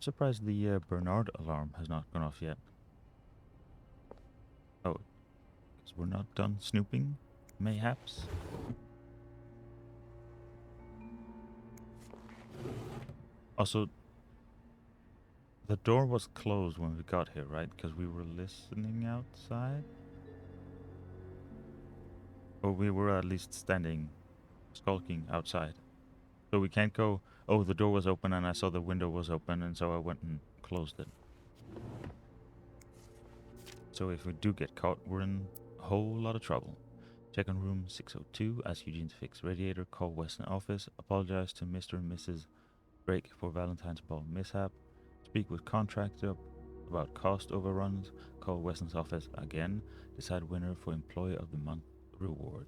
Surprised the Bernard alarm has not gone off yet. Oh, because we're not done snooping, mayhaps? Also, the door was closed when we got here, right? Because we were listening outside? Or we were at least standing, skulking outside. So we can't go, oh, the door was open and I saw the window was open and so I went and closed it. So if we do get caught, we're in a whole lot of trouble. Check on room 602, ask Eugene to fix radiator, call Western office, apologize to Mr. and Mrs. Drake for Valentine's ball mishap, speak with contractor about cost overruns, call Weston's office again, decide winner for employee of the month reward.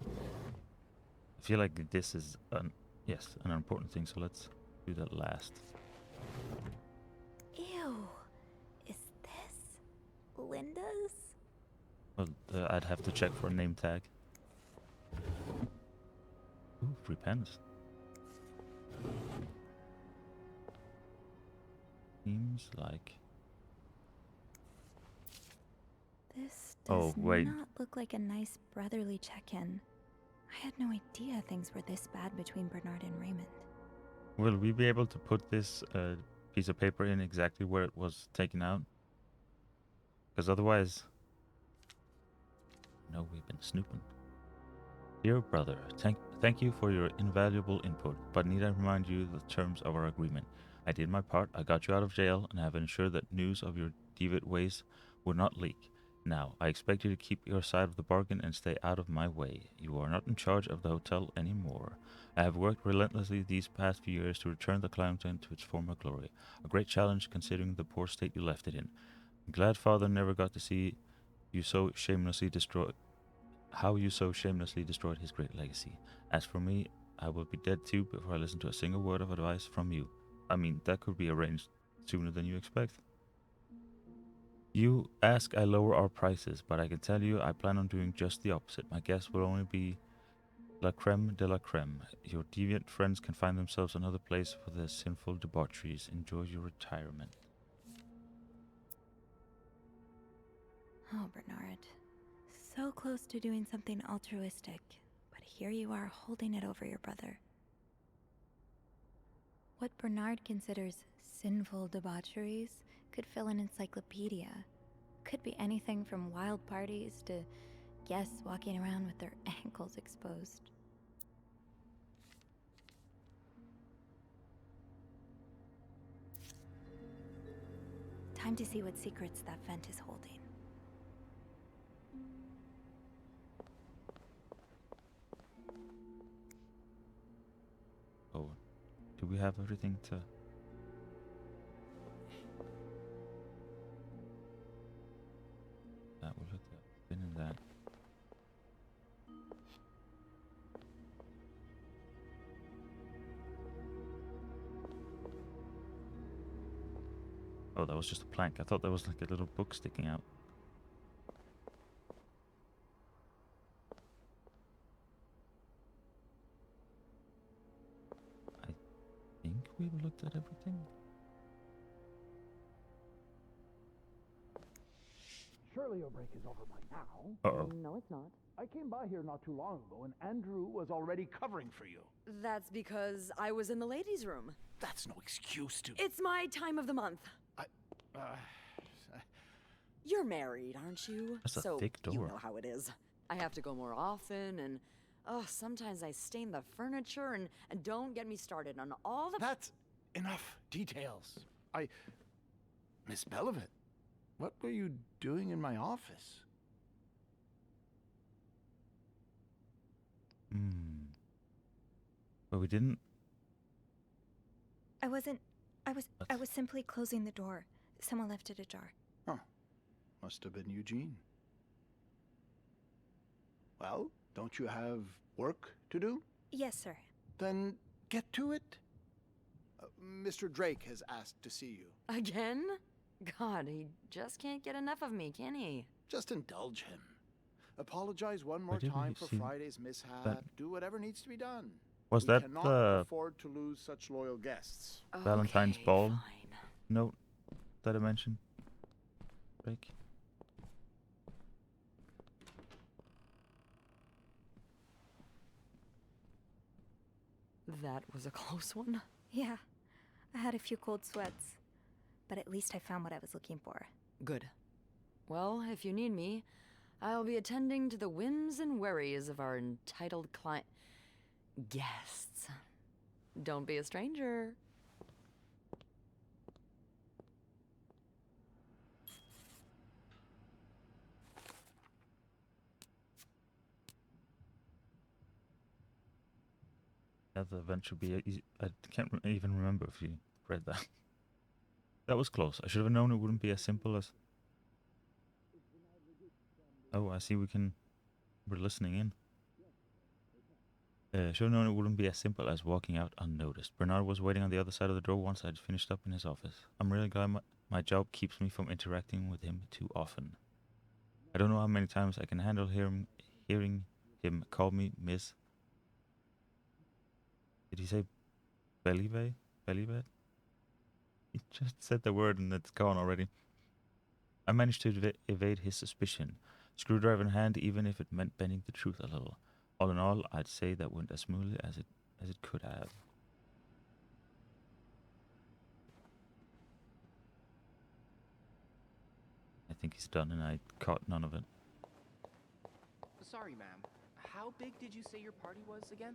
I feel like this is an important thing, so let's do that last. Ew. Is this Linda's? Well, I'd have to check for a name tag. Ooh, free pens. Seems like... This does not look like a nice brotherly check-in. I had no idea things were this bad between Bernard and Raymond. Will we be able to put this piece of paper in exactly where it was taken out? Because otherwise... No, we've been snooping. Dear brother, thank you for your invaluable input, but need I remind you the terms of our agreement. I did my part, I got you out of jail, and have ensured that news of your deviant ways would not leak. Now, I expect you to keep your side of the bargain and stay out of my way. You are not in charge of the hotel anymore. I have worked relentlessly these past few years to return the Clarington to its former glory. A great challenge considering the poor state you left it in. I'm glad father never got to see you so shamelessly destroyed his great legacy. As for me, I will be dead too before I listen to a single word of advice from you. I mean, that could be arranged sooner than you expect. You ask I lower our prices, but I can tell you I plan on doing just the opposite. My guests will only be la creme de la creme. Your deviant friends can find themselves another place for their sinful debaucheries. Enjoy your retirement. Oh, Bernard. So close to doing something altruistic, but here you are holding it over your brother. What Bernard considers sinful debaucheries could fill an encyclopedia. Could be anything from wild parties to guests walking around with their ankles exposed. Time to see what secrets that vent is holding. Oh, do we have everything to... That will look at. Been in that. Oh, that was just a plank. I thought there was like a little book sticking out. I think we've looked at everything. Surely your break is over by now. Uh-oh. No, it's not. I came by here not too long ago, and Andrew was already covering for you. That's because I was in the ladies' room. That's no excuse to... It's my time of the month. You're married, aren't you? That's a so thick door. You know how it is. I have to go more often, and sometimes I stain the furniture, and don't get me started on all the... That's enough details. Miss Belivet, what were you doing in my office? But we didn't... I was simply closing the door. Someone left it ajar. Huh. Must have been Eugene. Well, don't you have work to do? Yes, sir. Then get to it. Mr. Drake has asked to see you. Again? God, he just can't get enough of me, can he? Just indulge him. Apologize one more time for Friday's mishap. Do whatever needs to be done. Was We that cannot the afford to lose such loyal guests. Valentine's Okay, ball fine. note that I mentioned? Drake? That was a close one. Yeah, I had a few cold sweats, but at least I found what I was looking for. Good. Well, if you need me, I'll be attending to the whims and worries of our entitled client guests. Don't be a stranger. Yeah, the event should be easy. I can't even remember if you read that. That was close. I should have known it wouldn't be as simple as... Oh, I see we're listening in. Should have known it wouldn't be as simple as walking out unnoticed. Bernard was waiting on the other side of the door once I'd finished up in his office. I'm really glad my job keeps me from interacting with him too often. I don't know how many times I can handle hearing him call me Miss... Did he say Bellybay? Bellybed? He just said the word and it's gone already. I managed to evade his suspicion, screwdriver in hand, even if it meant bending the truth a little. All in all, I'd say that went as smoothly as it could have. I think he's done, and I caught none of it. Sorry, ma'am. How big did you say your party was again?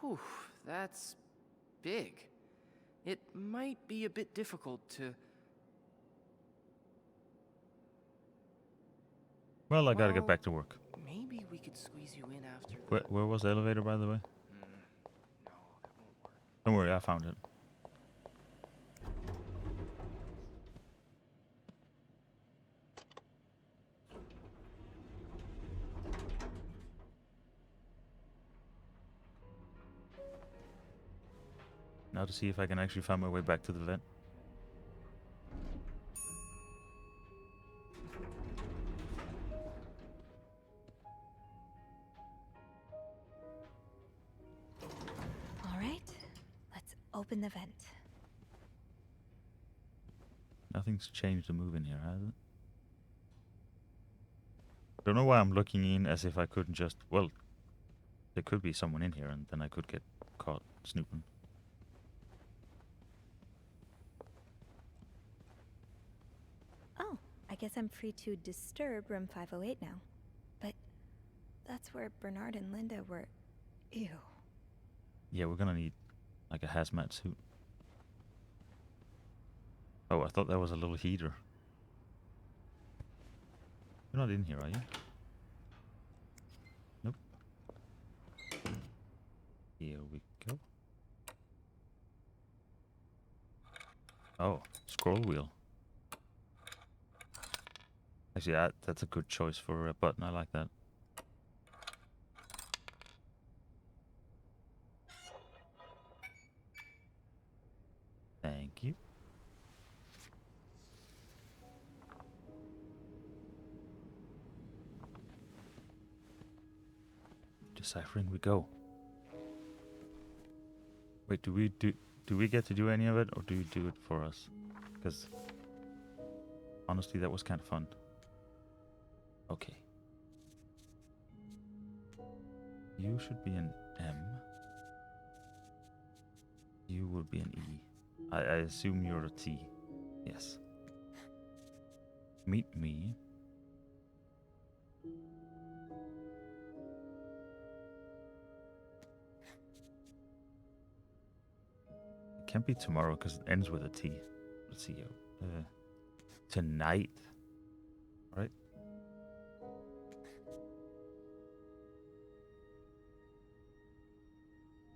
Whew, that's big. It might be a bit difficult to... Well, I gotta get back to work. Maybe we could squeeze you in after the... Where was the elevator, by the way? No, that won't work. Don't worry, I found it. Now to see if I can actually find my way back to the vent. All right, let's open the vent. Nothing's changed the move in here, has it? Don't know why I'm looking in as if I couldn't just... Well, there could be someone in here and then I could get caught snooping. Oh, I guess I'm free to disturb room 508 now. But that's where Bernard and Linda were... Ew. Yeah, we're gonna need like a hazmat suit. Oh, I thought that was a little heater. You're not in here, are you? Nope. Here we go. Oh, scroll wheel. Actually, that's a good choice for a button. I like that. Thank you. Deciphering we go. Wait, do we get to do any of it, or do you do it for us? Because honestly, that was kind of fun. Okay. You should be an M. You would be an E. I assume you're a T. Yes. Meet me. It can't be tomorrow because it ends with a T. Let's see. Tonight. Right?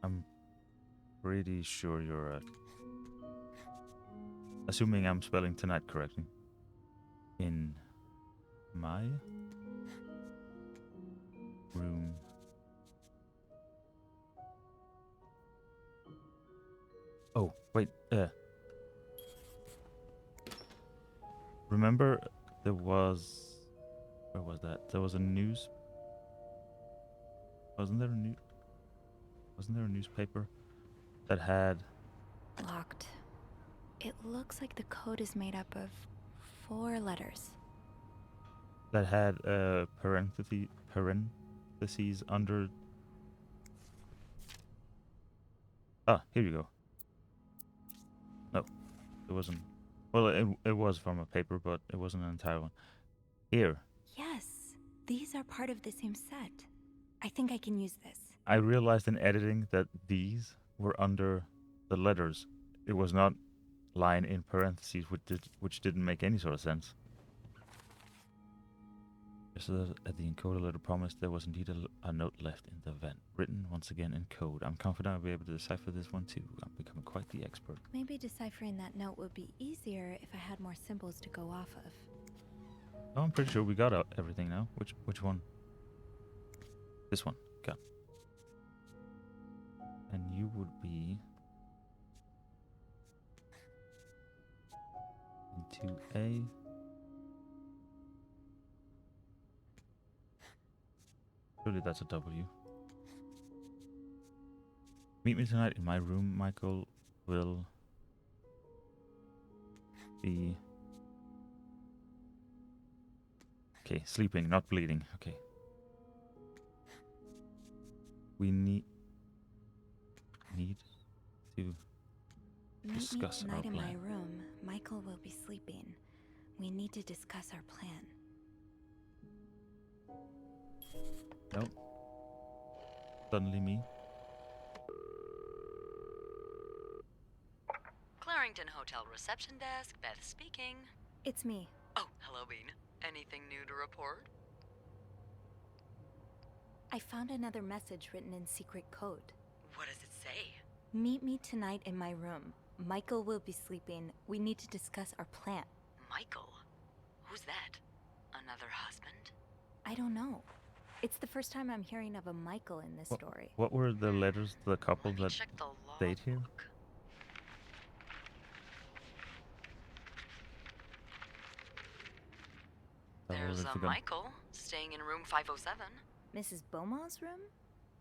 I'm pretty sure you're assuming I'm spelling tonight correctly. In my room. Oh, wait, remember, there was... Where was that? There was a news... Wasn't there a newspaper that had Locked. It looks like the code is made up of 4 letters. parentheses under? Ah, here you go. No, it wasn't. Well, it was from a paper, but it wasn't an entire one. Here, Yes, these are part of the same set. I think I can use this. I realized in editing that these were under the letters. It was not line in parentheses, which didn't make any sort of sense. Just as at the encoder letter promised, there was indeed a note left in the vent, written once again in code. I'm confident I'll be able to decipher this one too. I'm becoming quite the expert. Maybe deciphering that note would be easier if I had more symbols to go off of. Oh, I'm pretty sure we got everything now. Which one? This one. Got. And you would be into A. Surely that's a W. Meet me tonight in my room. Michael will be... Okay, sleeping, not bleeding. Okay. We need to discuss Meet me our tonight in my plan. room. Michael will be sleeping. We need to discuss our plan. Nope. Suddenly me. Clarington Hotel reception desk, Beth speaking. It's me. Oh, hello, Bean. Anything new to report? I found another message written in secret code. What does it say? Meet me tonight in my room. Michael will be sleeping. We need to discuss our plan. Michael? Who's that? Another husband? I don't know. It's the first time I'm hearing of a Michael in this story. What were the letters to the couple Let me that check the stayed here? logbook. There's a Michael staying in room 507. Mrs. Beaumont's room?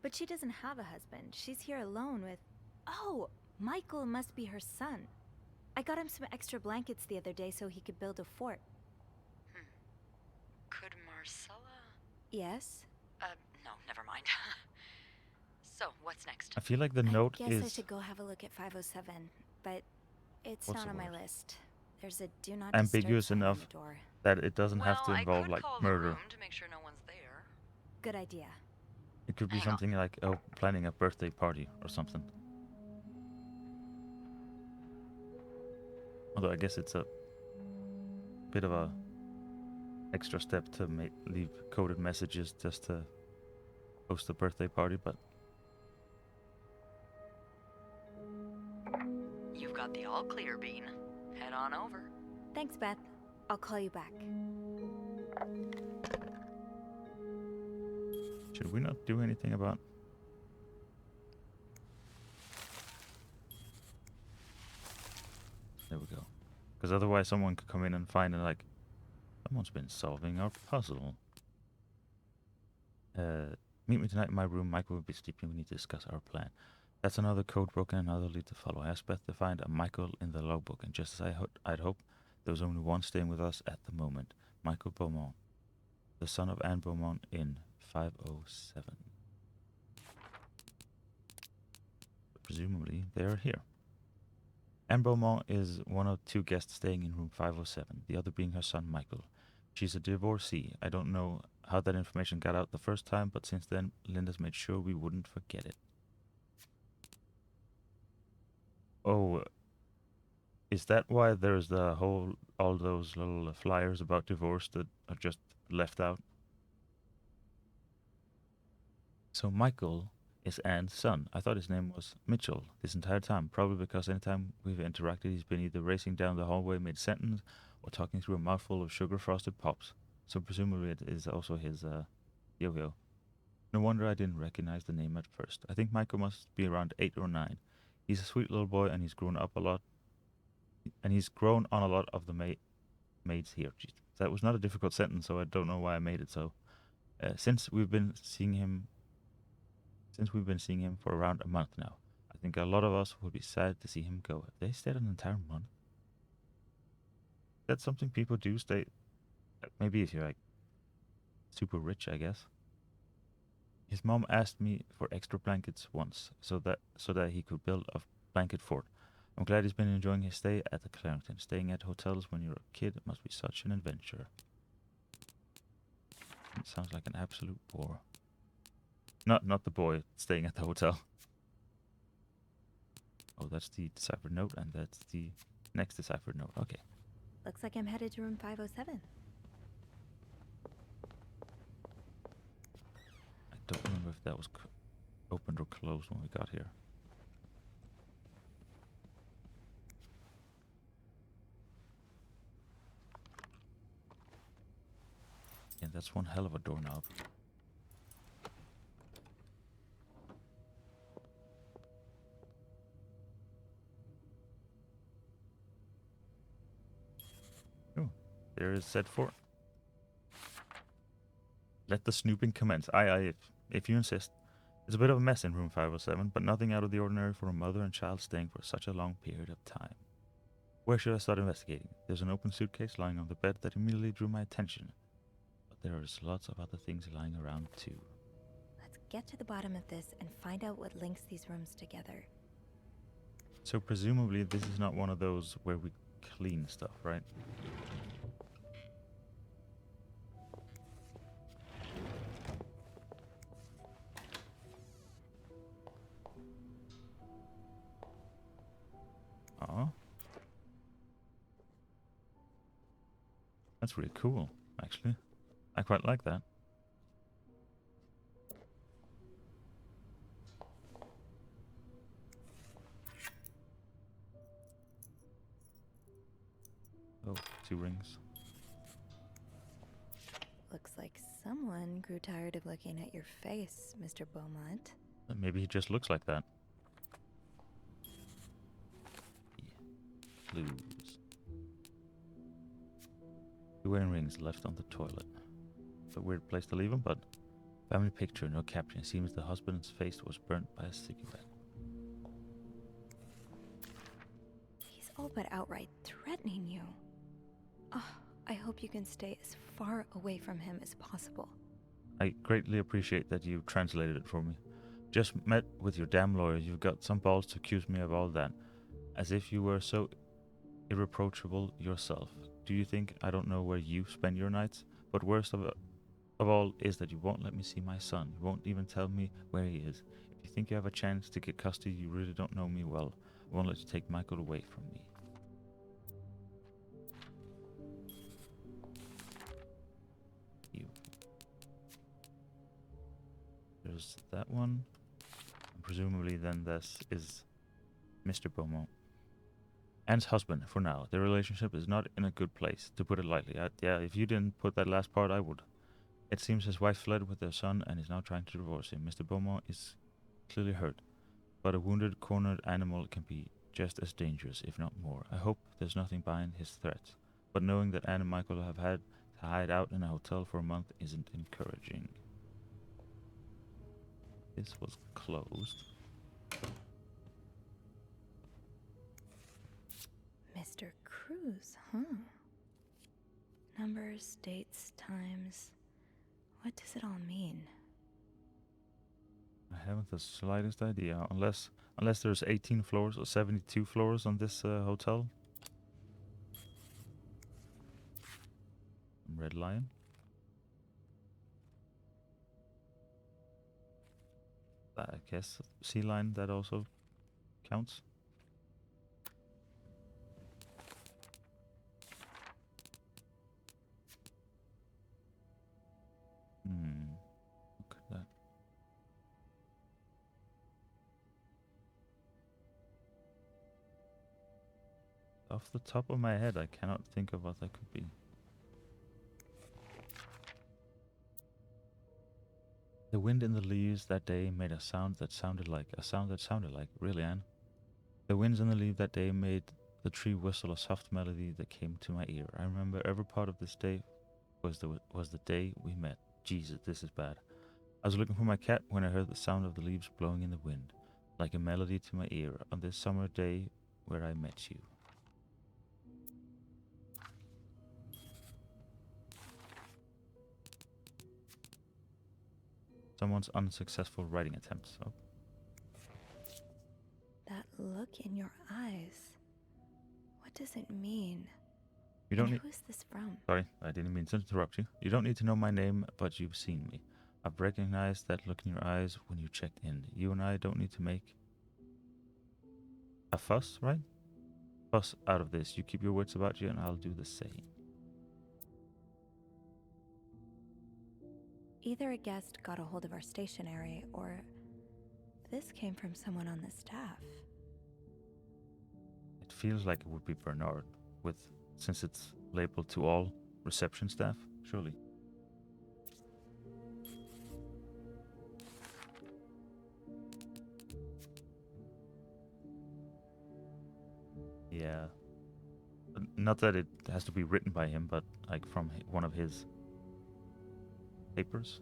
But she doesn't have a husband. She's here alone with... Oh! Michael must be her son. I got him some extra blankets the other day so he could build a fort. Could Marcella? Yes? No, never mind. So, what's next? I feel like the note I guess I is should go have a look at 507, but it's What's not the on my word? list. There's a do not Ambiguous disturb sign on enough. the door. that it doesn't have to Well, involve I could like call the murder. room to make sure no one's there. Good idea. It could be Hang on. something like, oh, planning a birthday party or something. Although I guess it's a bit of a extra step to leave coded messages just to host a birthday party, but You've got the all clear, Bean. Head on over. Thanks, Beth. I'll call you back. should we not do anything about... There we go. Because otherwise someone could come in and find it like, someone's been solving our puzzle. Meet me tonight in my room. Michael will be sleeping. We need to discuss our plan. That's another code broken, another lead to follow. I asked Beth to find a Michael in the logbook, and just as I'd hoped, there was only one staying with us at the moment. Michael Beaumont, the son of Anne Beaumont in 507. Presumably, they are here. Anne Beaumont is one of two guests staying in room 507, the other being her son Michael. She's a divorcee. I don't know how that information got out the first time, but since then, Linda's made sure we wouldn't forget it. Oh, is that why there's all those little flyers about divorce that are just left out? So Michael is Anne's son. I thought his name was Mitchell this entire time, probably because anytime we've interacted, he's been either racing down the hallway mid-sentence or talking through a mouthful of sugar-frosted pops. So presumably it is also his yo-yo. No wonder I didn't recognize the name at first. I think Michael must be around 8 or 9. He's a sweet little boy, and he's grown up a lot. And he's grown on a lot of the maids here. Jeez, that was not a difficult sentence, so I don't know why I made it so. Since we've been seeing him since we've been seeing him for around a month now. I think a lot of us would be sad to see him go. Have they stayed an entire month? That's something people do stay. Maybe if you're like super rich, I guess. His mom asked me for extra blankets once, so that he could build a blanket fort. I'm glad he's been enjoying his stay at the Clarington. Staying at hotels when you're a kid must be such an adventure. It sounds like an absolute bore. Not the boy staying at the hotel. Oh, that's the deciphered note, and that's the next deciphered note. Okay. Looks like I'm headed to room 507. I don't remember if that was opened or closed when we got here. Yeah, that's one hell of a doorknob. Oh, there is said fort. Let the snooping commence. Aye, if you insist. It's a bit of a mess in room 507, but nothing out of the ordinary for a mother and child staying for such a long period of time. Where should I start investigating? There's an open suitcase lying on the bed that immediately drew my attention. But there is lots of other things lying around too. Let's get to the bottom of this and find out what links these rooms together. So presumably this is not one of those where we clean stuff, right? Aw. That's really cool, actually. I quite like that. Oh, 2 rings. Looks like someone grew tired of looking at your face, Mr. Beaumont. Maybe he just looks like that. Clues. 2 wearing rings left on the toilet. It's a weird place to leave them, but family picture, no caption. Seems the husband's face was burnt by a cigarette. He's all but outright threatening you. Oh, I hope you can stay as far away from him as possible. I greatly appreciate that you translated it for me. Just met with your damn lawyer. You've got some balls to accuse me of all that. As if you were so irreproachable yourself. Do you think I don't know where you spend your nights? But worst of all is that you won't let me see my son. You won't even tell me where he is. If you think you have a chance to get custody, you really don't know me well. I won't let you take Michael away from me. You. There's that one. And presumably then this is Mr. Beaumont. Anne's husband, for now. Their relationship is not in a good place, to put it lightly. Yeah, if you didn't put that last part, I would. It seems his wife fled with their son and is now trying to divorce him. Mr. Beaumont is clearly hurt, but a wounded, cornered animal can be just as dangerous, if not more. I hope there's nothing behind his threats, but knowing that Anne and Michael have had to hide out in a hotel for a month isn't encouraging. This was closed. Mr. Cruz, huh? Numbers, dates, times. What does it all mean? I haven't the slightest idea, unless there's 18 floors or 72 floors on this hotel. Red Lion. I guess Sea Lion, that also counts. Look at that. Off the top of my head, I cannot think of what that could be. The wind in the leaves that day made a sound that sounded like, really, Anne? The winds in the leaves that day made the tree whistle a soft melody that came to my ear. I remember every part of this day was the day we met. Jesus, this is bad. I was looking for my cat when I heard the sound of the leaves blowing in the wind, like a melody to my ear on this summer day where I met you. Someone's unsuccessful writing attempts. Oh, That look in your eyes. What does it mean? you don't And need. who is this from? Sorry, I didn't mean to interrupt you. You don't need to know my name, but you've seen me. I've recognized that look in your eyes when you checked in. You and I don't need to make a fuss, right? Fuss out of this. You keep your wits about you, and I'll do the same. Either a guest got a hold of our stationery, or this came from someone on the staff. It feels like it would be Bernard, since it's labeled to all reception staff, surely. Yeah. Not that it has to be written by him, but like from one of his papers.